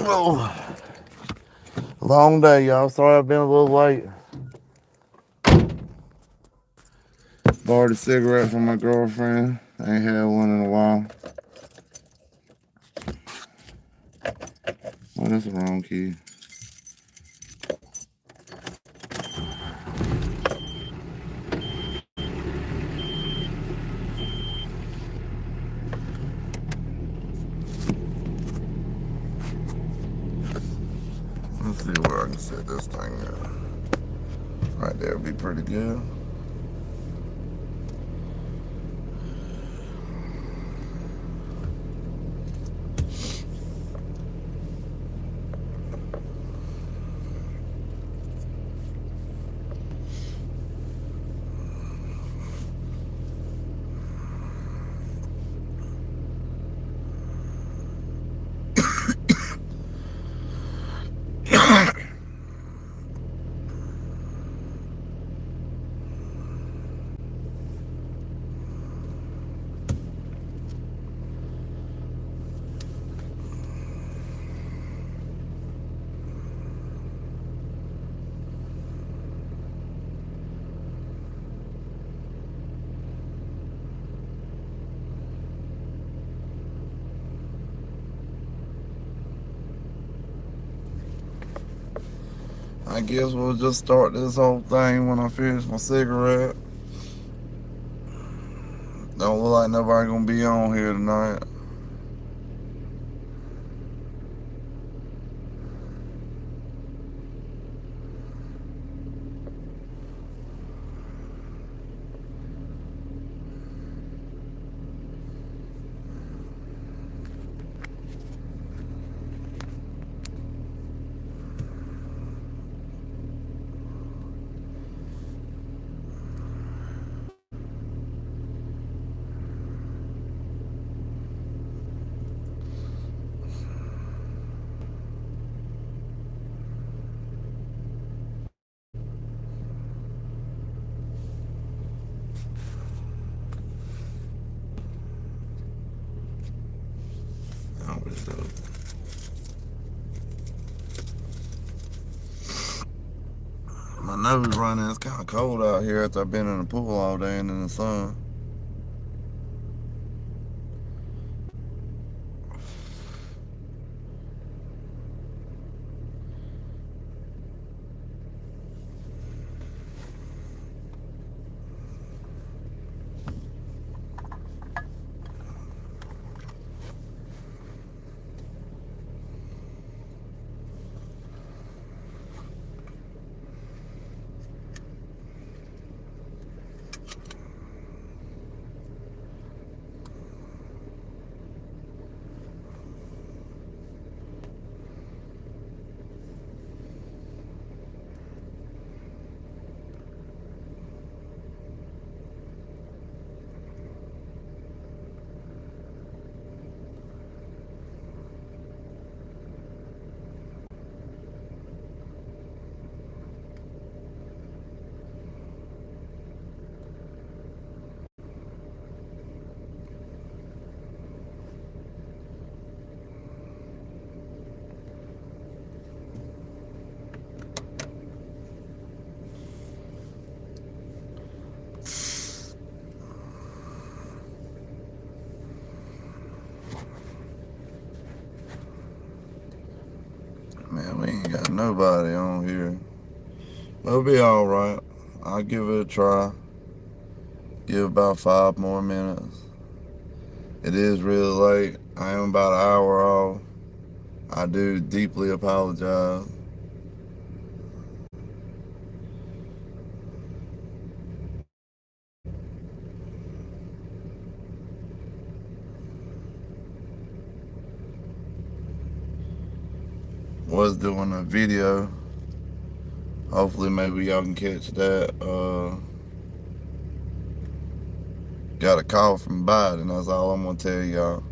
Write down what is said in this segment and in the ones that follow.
Oh, long day, y'all. Sorry I've been a little late. Borrowed a cigarette from my girlfriend. I ain't had one in a while. Oh, that's the wrong key. Let's see where I can set this thing at. Right there would be pretty good. I guess we'll just start this whole thing when I finish my cigarette. Don't look like nobody gonna be on here tonight. My nose running. It's kind of cold out here after I've been in the pool all day and in the sun. Man, we ain't got nobody on here. It'll be alright. I'll give it a try. Give about 5 more minutes. It is really late. I am about an hour off. I do deeply apologize. Was doing a video. Hopefully maybe y'all can catch that. Got a call from Biden. That's all I'm gonna tell y'all.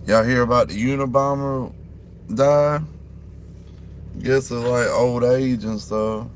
Y'all hear about the Unabomber die? Guess it's like old age and stuff.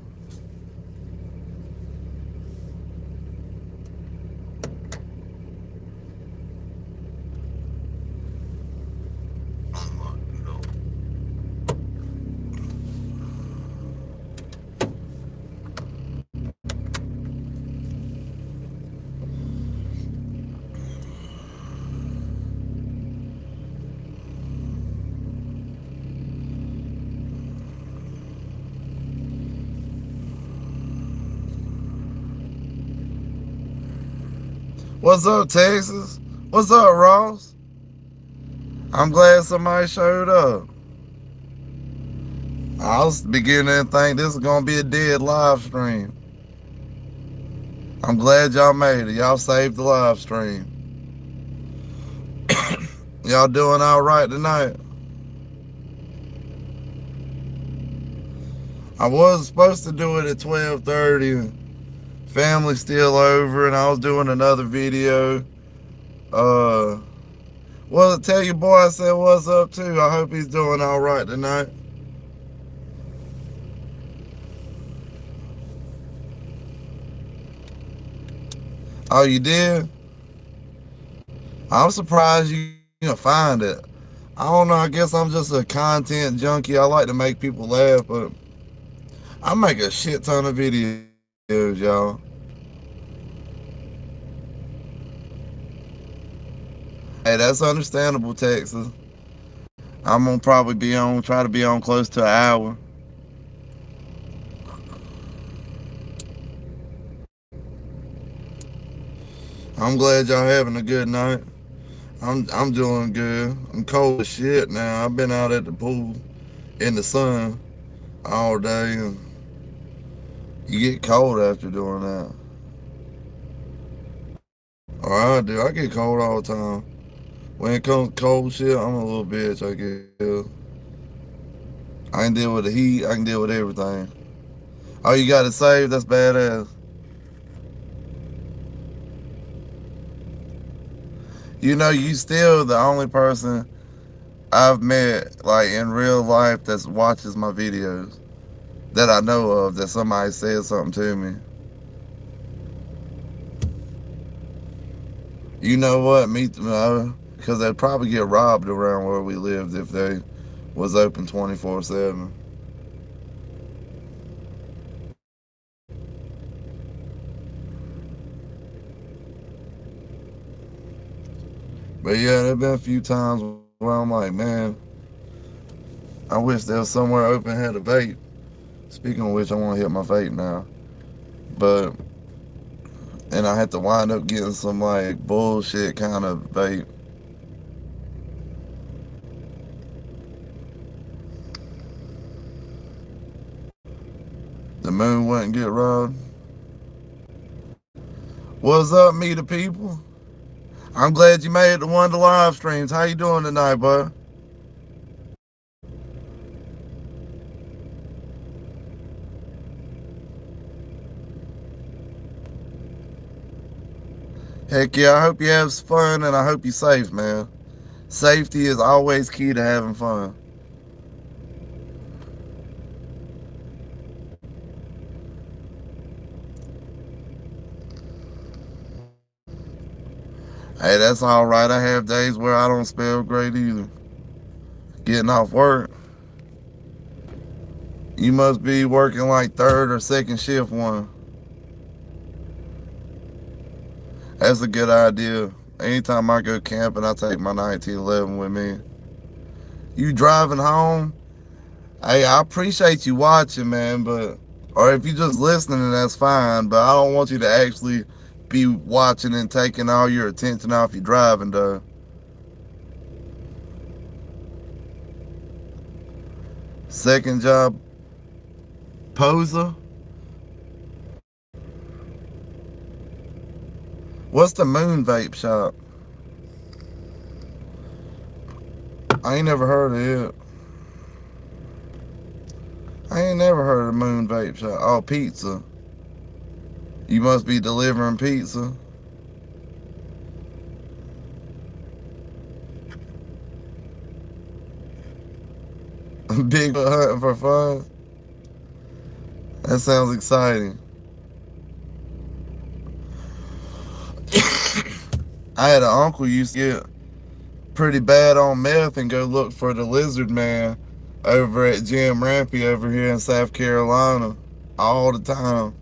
What's up, Texas? What's up, Ross? I'm glad somebody showed up. I was beginning to think this is gonna be a dead live stream. I'm glad y'all made it. Y'all saved the live stream. Y'all doing all right tonight? I was supposed to do it at 12:30. Family still over, and I was doing another video. Uh, well, tell your boy I said what's up too. I hope he's doing all right tonight. Oh, you did? I'm surprised you can find it. I don't know. I guess I'm just a content junkie. I like to make people laugh, but I make a shit ton of videos, y'all. Hey, that's understandable, Texas. I'm gonna probably try to be on close to an hour. I'm glad y'all having a good night. I'm doing good. I'm cold as shit now. I've been out at the pool in the sun all day, and you get cold after doing that. Or I do. I get cold all the time. When it comes to cold shit, I'm a little bitch, I guess. I can deal with the heat. I can deal with everything. Oh, you got it saved? That's badass. You know, you still the only person I've met, like, in real life that watches my videos that I know of, that somebody said something to me. You know what? Me, because they'd probably get robbed around where we lived if they was open 24/7. But yeah, there've been a few times where I'm like, man, I wish there was somewhere open had a vape. Speaking of which, I want to hit my vape now. But, and I had to wind up getting some like bullshit kind of vape. The moon wouldn't get robbed. What's up, me the people? I'm glad you made it to one of the live streams. How you doing tonight, bud? Heck yeah, I hope you have fun and I hope you're safe, man. Safety is always key to having fun. Hey, that's all right. I have days where I don't spell great either. Getting off work. You must be working like third or second shift one. That's a good idea. Anytime I go camping, I take my 1911 with me. You driving home? Hey, I appreciate you watching, man, but or if you just listening, that's fine. But I don't want you to actually be watching and taking all your attention off your driving, though. Second job, poser. What's the Moon Vape Shop? I ain't never heard of it. I ain't never heard of the Moon Vape Shop. Oh, pizza. You must be delivering pizza. Bigfoot hunting for fun. That sounds exciting. I had an uncle who used to get pretty bad on meth and go look for the lizard man over at Jim Rampy over here in South Carolina all the time.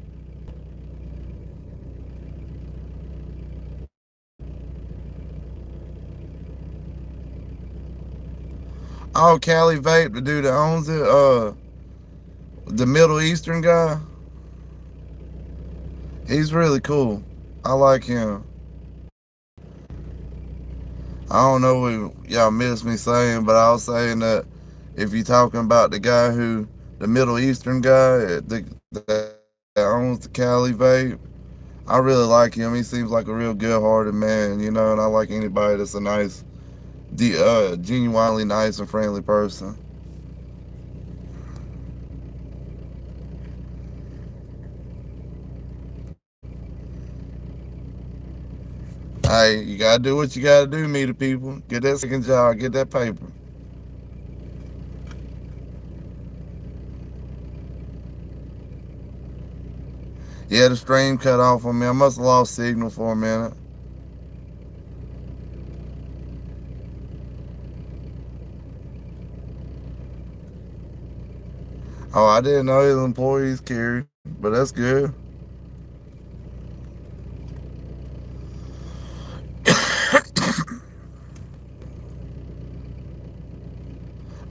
Oh, Cali Vape, the dude that owns it, the Middle Eastern guy, he's really cool. I like him. I don't know what y'all missed me saying, but I was saying that if you're talking about the guy who, the Middle Eastern guy that owns the Cali vape, I really like him. He seems like a real good-hearted man, you know, and I like anybody that's a nice, genuinely nice and friendly person. Hey, you gotta do what you gotta do, me to people. Get that second job, get that paper. Yeah, the stream cut off on me. I must have lost signal for a minute. Oh, I didn't know his employees carried, but that's good.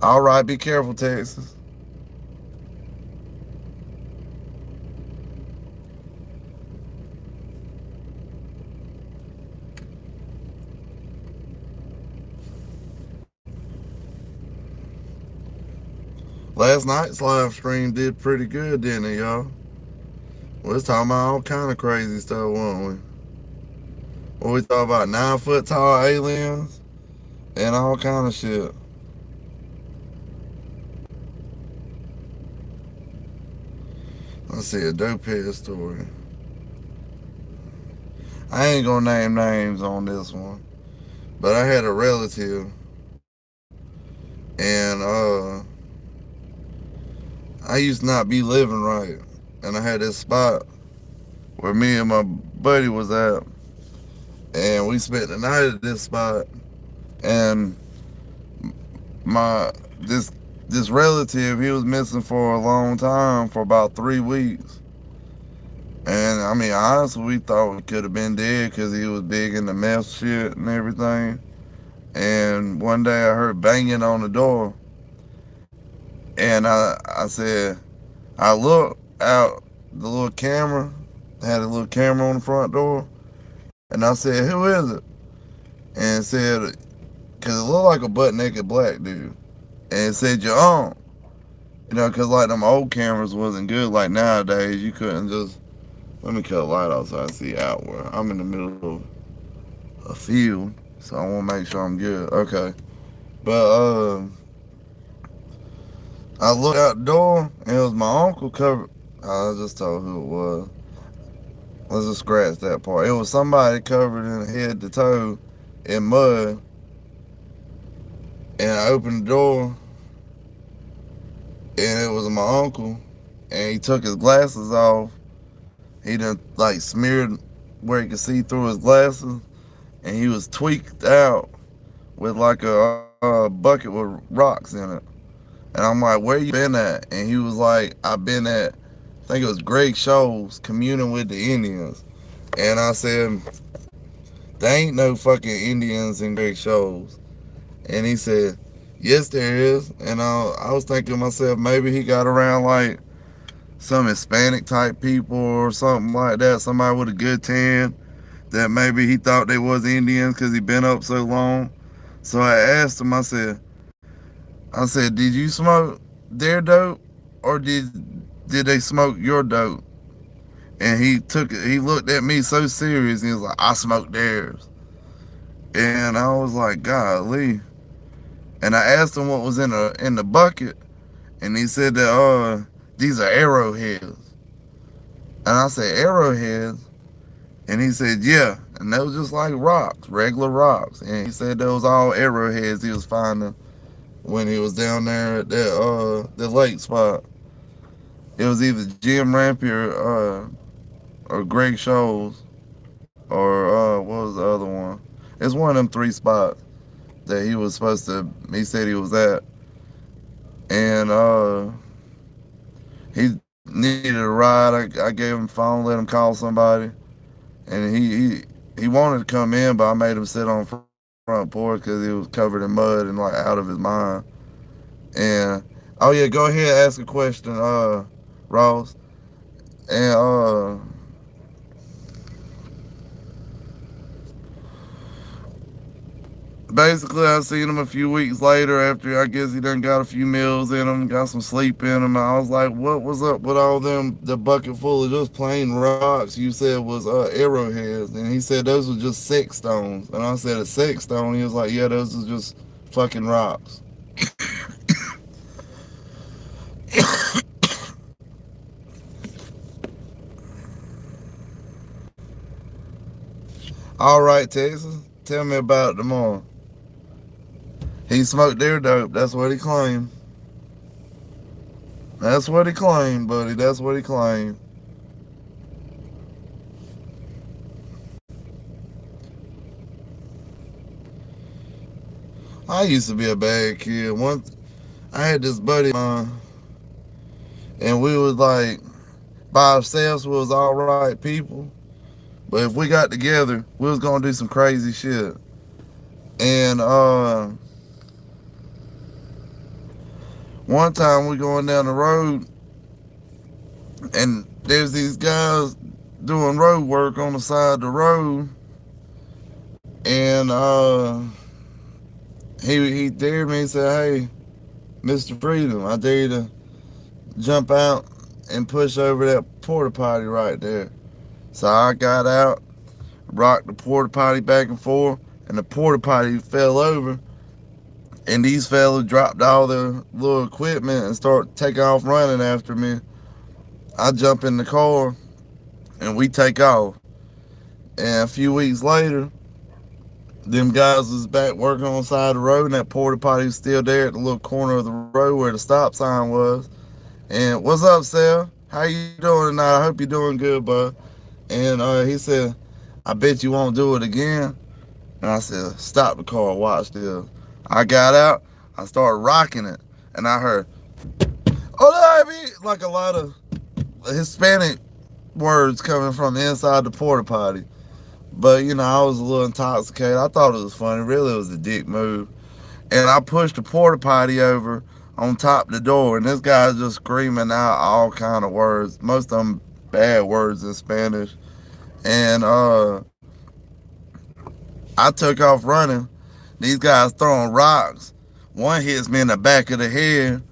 All right, be careful, Texas. Last night's live stream did pretty good, didn't it, y'all? We was talking about all kind of crazy stuff, weren't we? What we talking about? 9 foot tall aliens and all kind of shit. Let's see a dope head story. I ain't gonna name names on this one, but I had a relative, and I used to not be living right, and I had this spot where me and my buddy was at, and we spent the night at this spot, and my this relative, he was missing for a long time, for about 3 weeks. And I mean, honestly, we thought he could have been dead because he was big into meth shit and everything. And one day I heard banging on the door, and I said, I looked out the little camera, had a little camera on the front door, and I said, who is it? And it said, because it looked like a butt naked black dude. And it said, your aunt. You know, because like them old cameras wasn't good. Like nowadays, you couldn't just, let me cut the light off so I see outward. I'm in the middle of a field, so I want to make sure I'm good. Okay. But I looked out the door, and it was my uncle covered. I just told who it was. Let's just scratch that part. It was somebody covered in head to toe in mud, and I opened the door, and it was my uncle, and he took his glasses off. He done like smeared where he could see through his glasses, and he was tweaked out with like a bucket with rocks in it. And I'm like, where you been at? And he was like, I've been at, I think it was Greg Shoals communing with the Indians. And I said, there ain't no fucking Indians in Greg Shoals. And he said, yes, there is. And I was thinking to myself, maybe he got around like some Hispanic type people or something like that, somebody with a good tan that maybe he thought they was Indians because he been up so long. So I asked him, I said, did you smoke their dope or did they smoke your dope? And he took it, he looked at me so serious, and he was like, I smoked theirs. And I was like, golly. And I asked him what was in the bucket, and he said that these are arrowheads. And I said, arrowheads? And he said, yeah. And they was just like rocks, regular rocks. And he said those all arrowheads he was finding when he was down there at that the lake spot. It was either Jim Rampier or Greg Scholes or what was the other one? It's one of them three spots that he was supposed to. He said he was at, and he needed a ride. I gave him a phone, let him call somebody, and he wanted to come in, but I made him sit on front porch because he was covered in mud and like out of his mind. And oh yeah, go ahead, ask a question, Ross. And Basically, I seen him a few weeks later after I guess he done got a few meals in him, got some sleep in him. I was like, what was up with all them, the bucket full of just plain rocks you said was arrowheads? And he said those were just sex stones. And I said, a sex stone? He was like, yeah, those are just fucking rocks. All right, Texas, tell me about it tomorrow. He smoked their dope. That's what he claimed. That's what he claimed, buddy. That's what he claimed. I used to be a bad kid. Once I had this buddy of mine, and we was like by ourselves. We was all right people, but if we got together, we was gonna do some crazy shit. And one time we going down the road, and there's these guys doing road work on the side of the road, and he dared me and said, "Hey, Mr. Freedom, I dare you to jump out and push over that porta potty right there." So I got out, rocked the porta potty back and forth, and the porta potty fell over. And these fellas dropped all their little equipment and start taking off running after me. I jump in the car and we take off. And a few weeks later, them guys was back working on the side of the road, and that porta potty was still there at the little corner of the road where the stop sign was. And what's up, Sal? How you doing tonight? I hope you're doing good, bud. And he said, "I bet you won't do it again." And I said, "Stop the car, watch this." I got out, I started rocking it, and I heard, "Oh, like a lot of Hispanic words coming from the inside the porta potty." But I was a little intoxicated. I thought it was funny. Really, it was a dick move. And I pushed the porta potty over on top of the door, and this guy's just screaming out all kind of words, most of them bad words in Spanish. And I took off running. These guys throwing rocks. One hits me in the back of the head,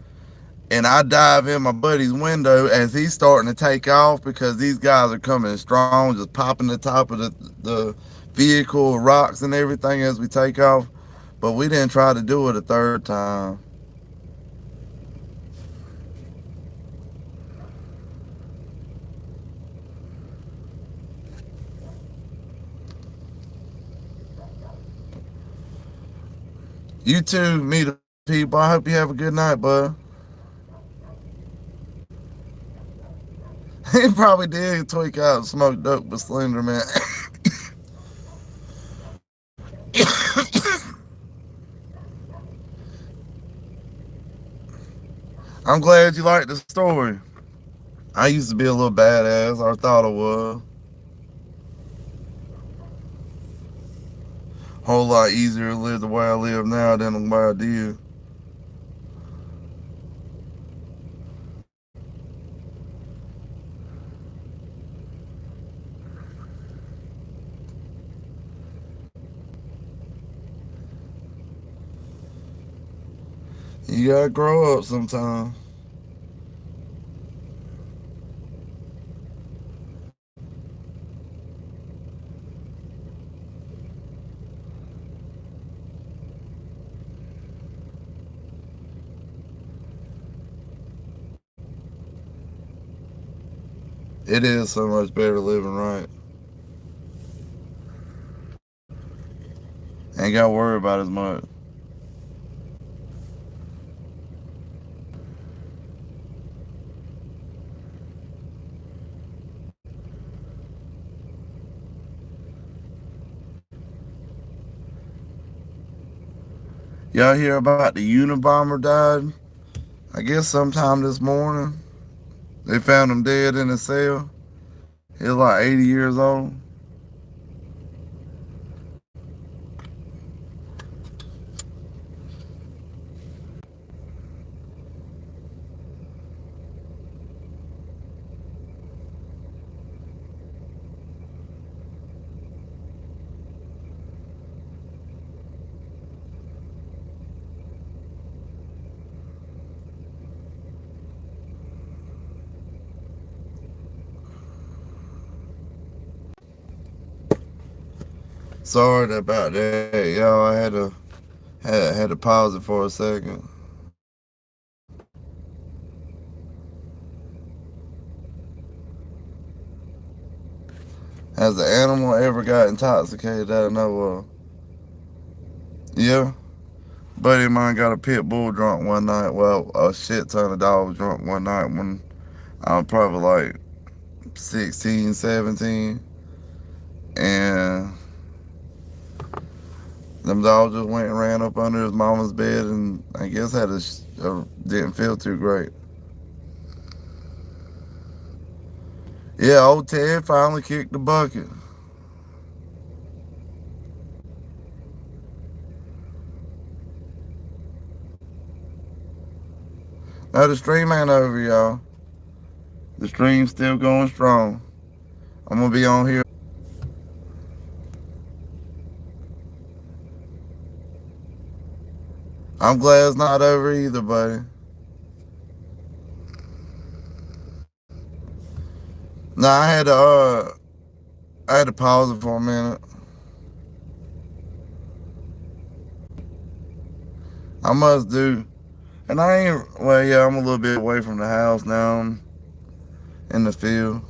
and I dive in my buddy's window as he's starting to take off because these guys are coming strong, just popping the top of the vehicle, rocks and everything as we take off. But we didn't try to do it a third time. You too, me the people. I hope you have a good night, bud. He probably did tweak out and smoke dope with Slender Man. I'm glad you liked the story. I used to be a little badass, or thought I was. Whole lot easier to live the way I live now than the way I did. You gotta grow up sometime. It is so much better living right. Ain't gotta worry about as much. Y'all hear about the Unabomber died? I guess sometime this morning. They found him dead in a cell. He was like 80 years old. Sorry about that, y'all. I had to pause it for a second. Has the animal ever got intoxicated that I know of? Yeah. Buddy of mine got a pit bull drunk one night. Well, a shit ton of dogs drunk one night when I was probably like 16, 17. And them dogs just went and ran up under his mama's bed and I guess didn't feel too great. Yeah, old Ted finally kicked the bucket. Now the stream ain't over, y'all. The stream's still going strong. I'm gonna be on here. I'm glad it's not over either, buddy. Nah, I had to pause it for a minute. I must do. And I ain't, well, yeah, I'm a little bit away from the house now. I'm in the field.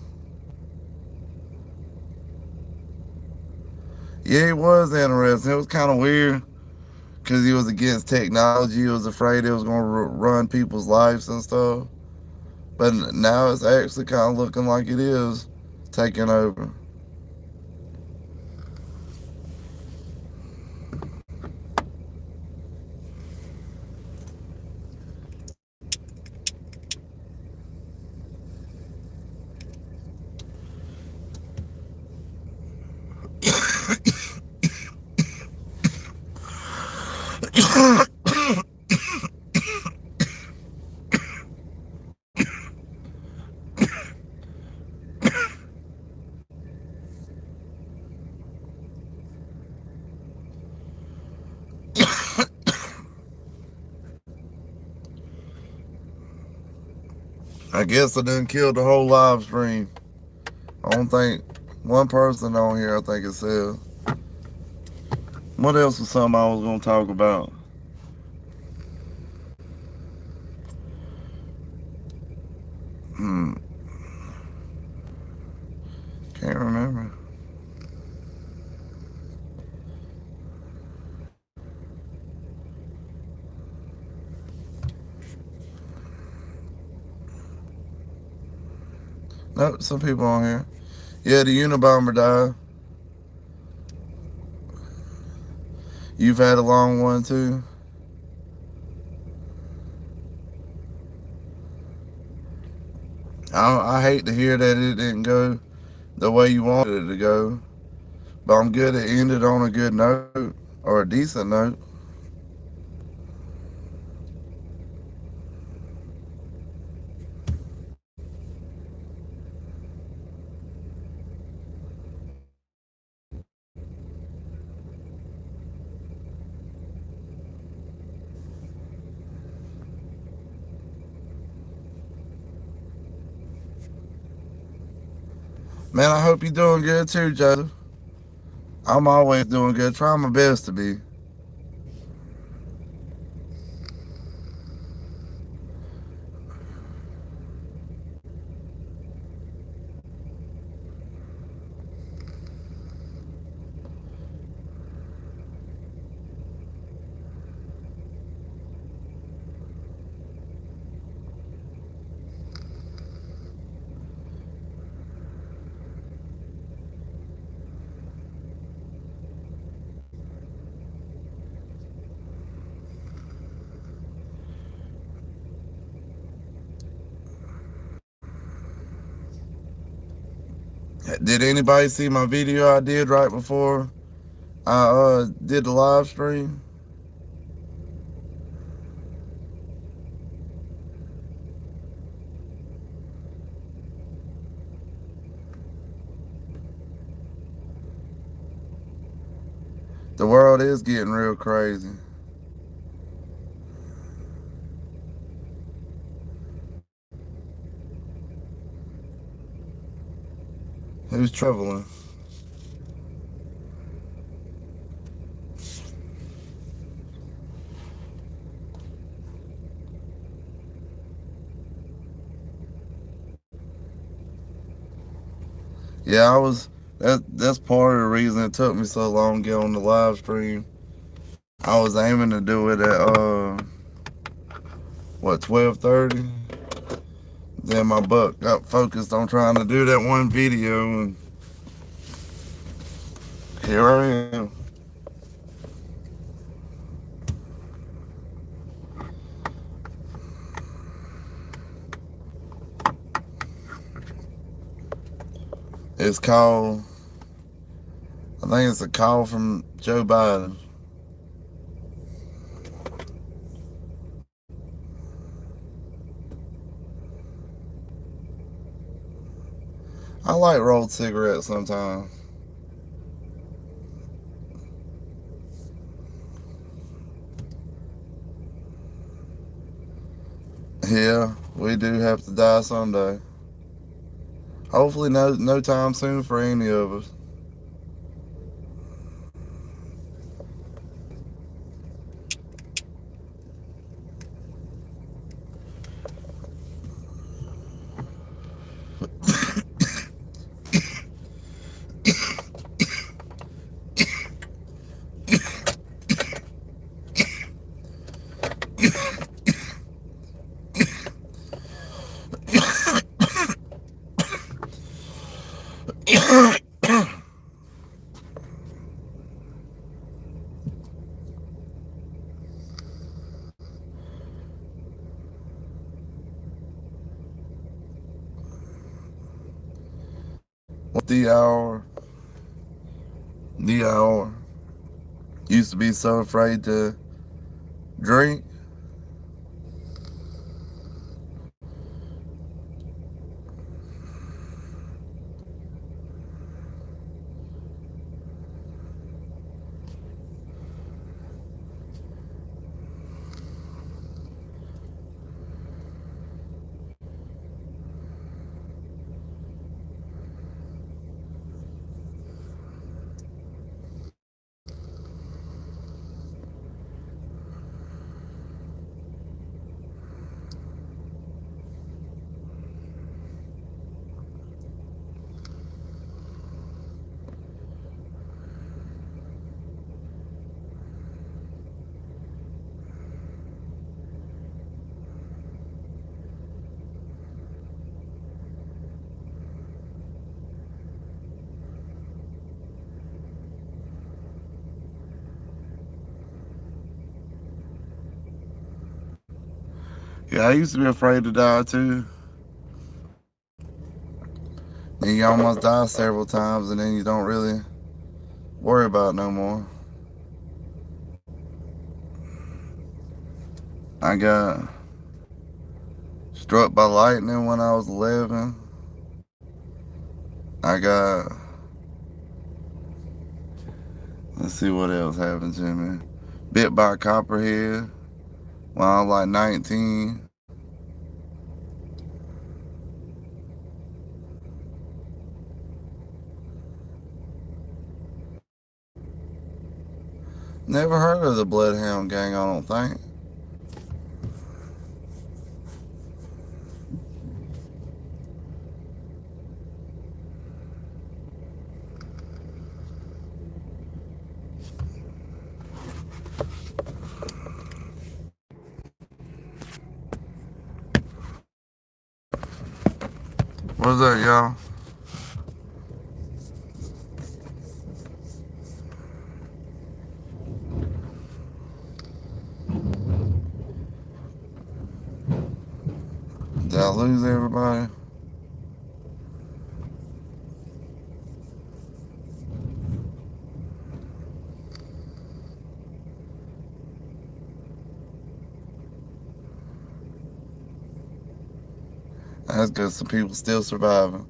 Yeah, it was interesting. It was kind of weird because he was against technology. He was afraid it was going to run people's lives and stuff. But now it's actually kind of looking like it is taking over. I guess I done killed the whole live stream. I don't think one person on here, I think it said. What else was something I was going to talk about? Hmm, can't remember. Nope, some people on here. Yeah, the Unabomber died. You've had a long one too. I hate to hear that it didn't go the way you wanted it to go, but I'm good it ended on a good note or a decent note. Man, I hope you're doing good too, Joseph. I'm always doing good, trying my best to be. Did anybody see my video I did right before I did the live stream? The world is getting real crazy. Who's traveling? Yeah, that's part of the reason it took me so long to get on the live stream. I was aiming to do it at 12:30. Then my butt got focused on trying to do that one video, and here I am. It's called, I think it's a call from Joe Biden. I like rolled cigarettes sometimes. Yeah, we do have to die someday. Hopefully, no time soon for any of us. The hour, the hour. Used to be so afraid to drink. Yeah, I used to be afraid to die too. And you almost die several times, and then you don't really worry about it no more. I got struck by lightning when I was 11. I got, let's see what else happened to me. Bit by a copperhead when I was like 19. Never heard of the Bloodhound Gang, I don't think. What's that, y'all? Did I lose everybody? That's good. Some people still surviving.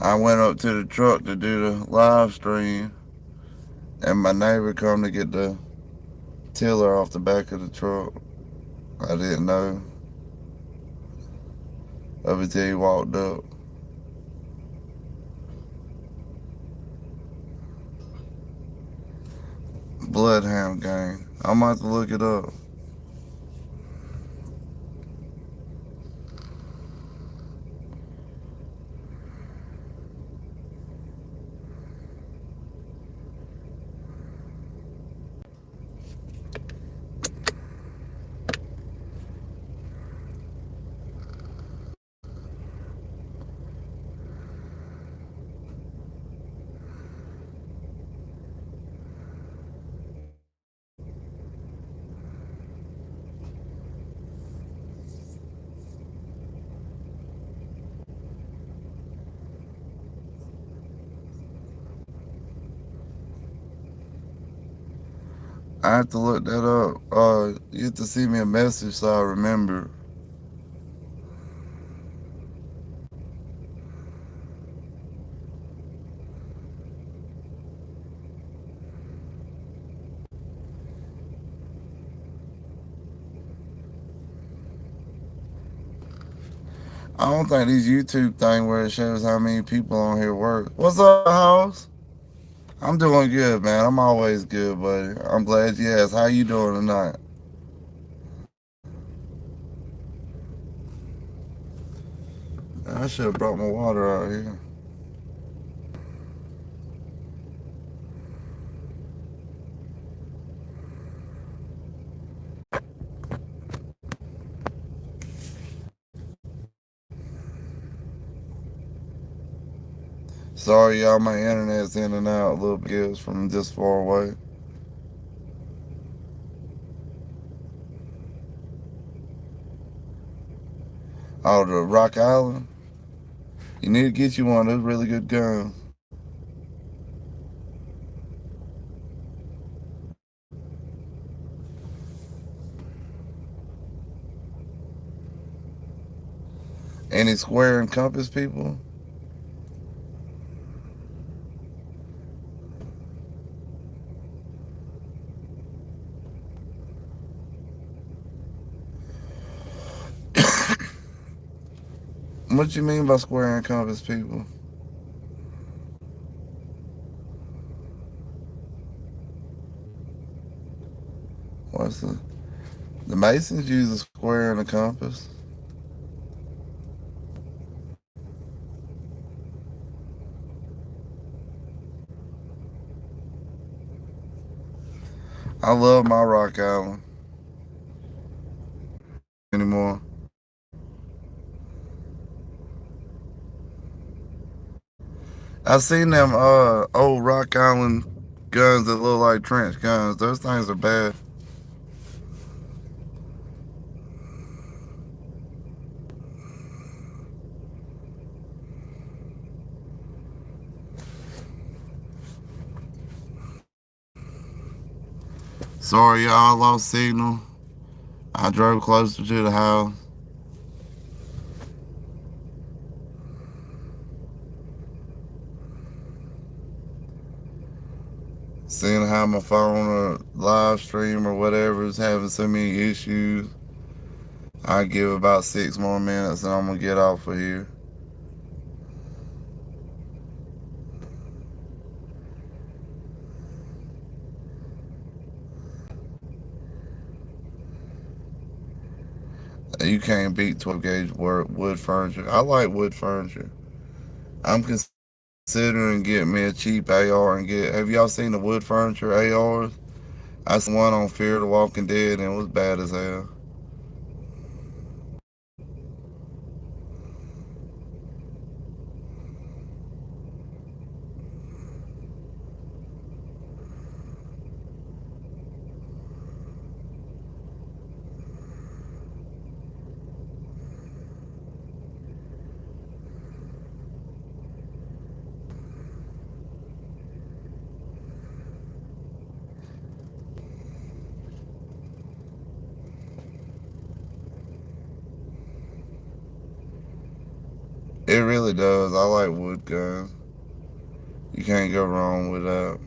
I went up to the truck to do the live stream, and my neighbor come to get the tiller off the back of the truck. I didn't know up until he walked up. Bloodhound Gang. I'm about to look it up. I have to look that up. You have to send me a message so I remember. I don't think these YouTube thing where it shows how many people on here work. What's up, house? I'm doing good, man. I'm always good, buddy. I'm glad you asked. How you doing tonight? I should have brought my water out here. Sorry, y'all. My internet's in and out a little bit from this far away. Oh, the Rock Island. You need to get you one of those really good guns. Any square and compass people? What you mean by square and compass people? What's the Masons use a square and a compass? I love my Rock Island anymore. I've seen them old Rock Island guns that look like trench guns. Those things are bad. Sorry, y'all, I lost signal. I drove closer to the house. Seeing how my phone or live stream or whatever is having so many issues, I give about 6 more minutes and I'm gonna get off of here. You can't beat 12 gauge wood furniture. I like wood furniture. I'm considering getting me a cheap AR and get. Have y'all seen the wood furniture ARs? I seen one on Fear the Walking Dead and it was bad as hell. It really does. I like wood guns. You can't go wrong with that.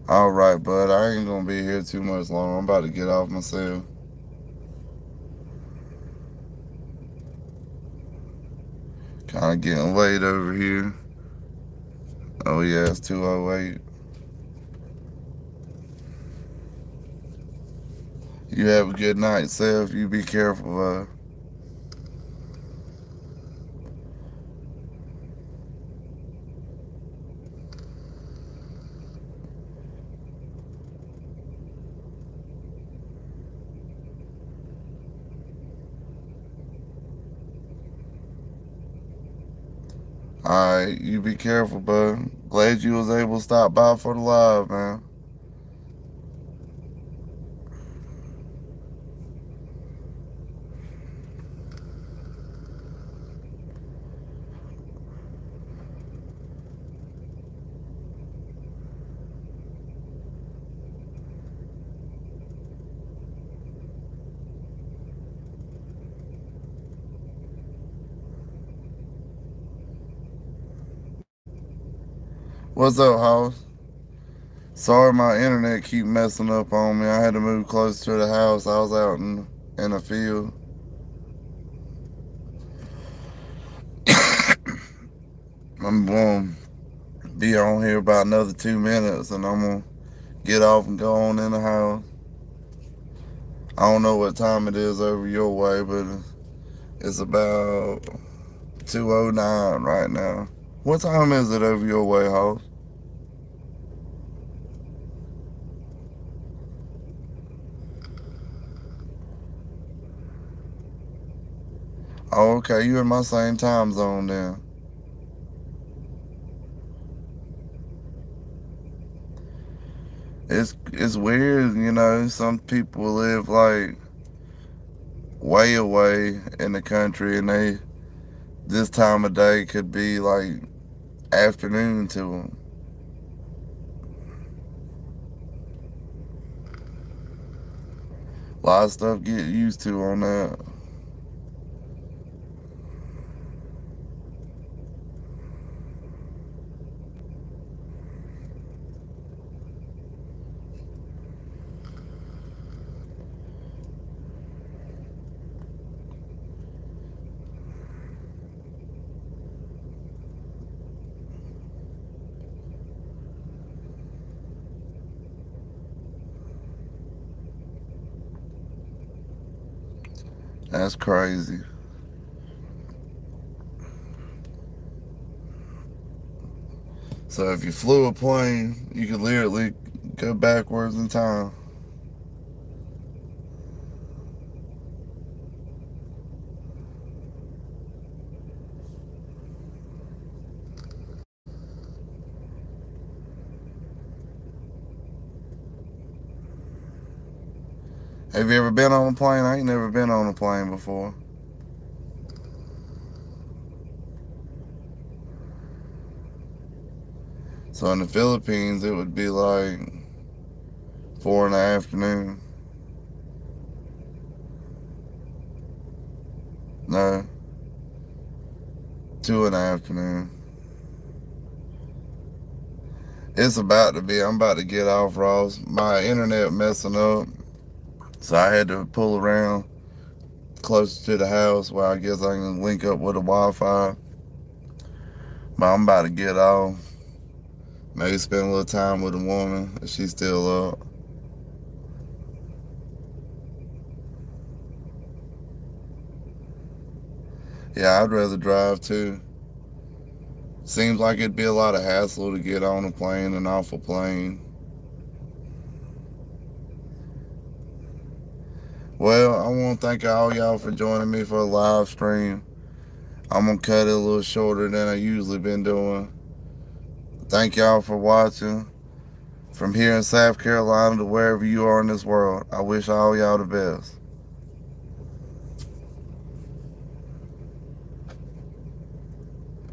All right, bud. I ain't gonna be here too much longer. I'm about to get off myself. Kind of getting late over here. Oh yeah, it's 2:08. You have a good night, Seth. You be careful, bud. All right, you be careful, bud. Glad you was able to stop by for the live, man. What's up, house? Sorry, my internet keep messing up on me. I had to move closer to the house. I was out in the field. I'm going to be on here about another 2 minutes, and I'm gonna get off and go on in the house. I don't know what time it is over your way, but it's about 2:09 right now. What time is it over your way, house? Oh, okay, you in my same time zone then. It's weird, you know. Some people live like way away in the country, and they this time of day could be like afternoon to them. A lot of stuff get used to on that. That's crazy. So if you flew a plane, you could literally go backwards in time. Have you ever been on a plane? I ain't never been on a plane before. So in the Philippines, it would be like 4 in the afternoon. No, 2 in the afternoon. It's about to be. I'm about to get off, Ross. My internet messing up, so I had to pull around closer to the house where I guess I can link up with the Wi-Fi. But I'm about to get off. Maybe spend a little time with a woman if she's still up. Yeah, I'd rather drive too. Seems like it'd be a lot of hassle to get on a plane and off a plane. Well, I want to thank all y'all for joining me for a live stream. I'm gonna cut it a little shorter than I usually been doing. Thank y'all for watching. From here in South Carolina to wherever you are in this world, I wish all y'all the best.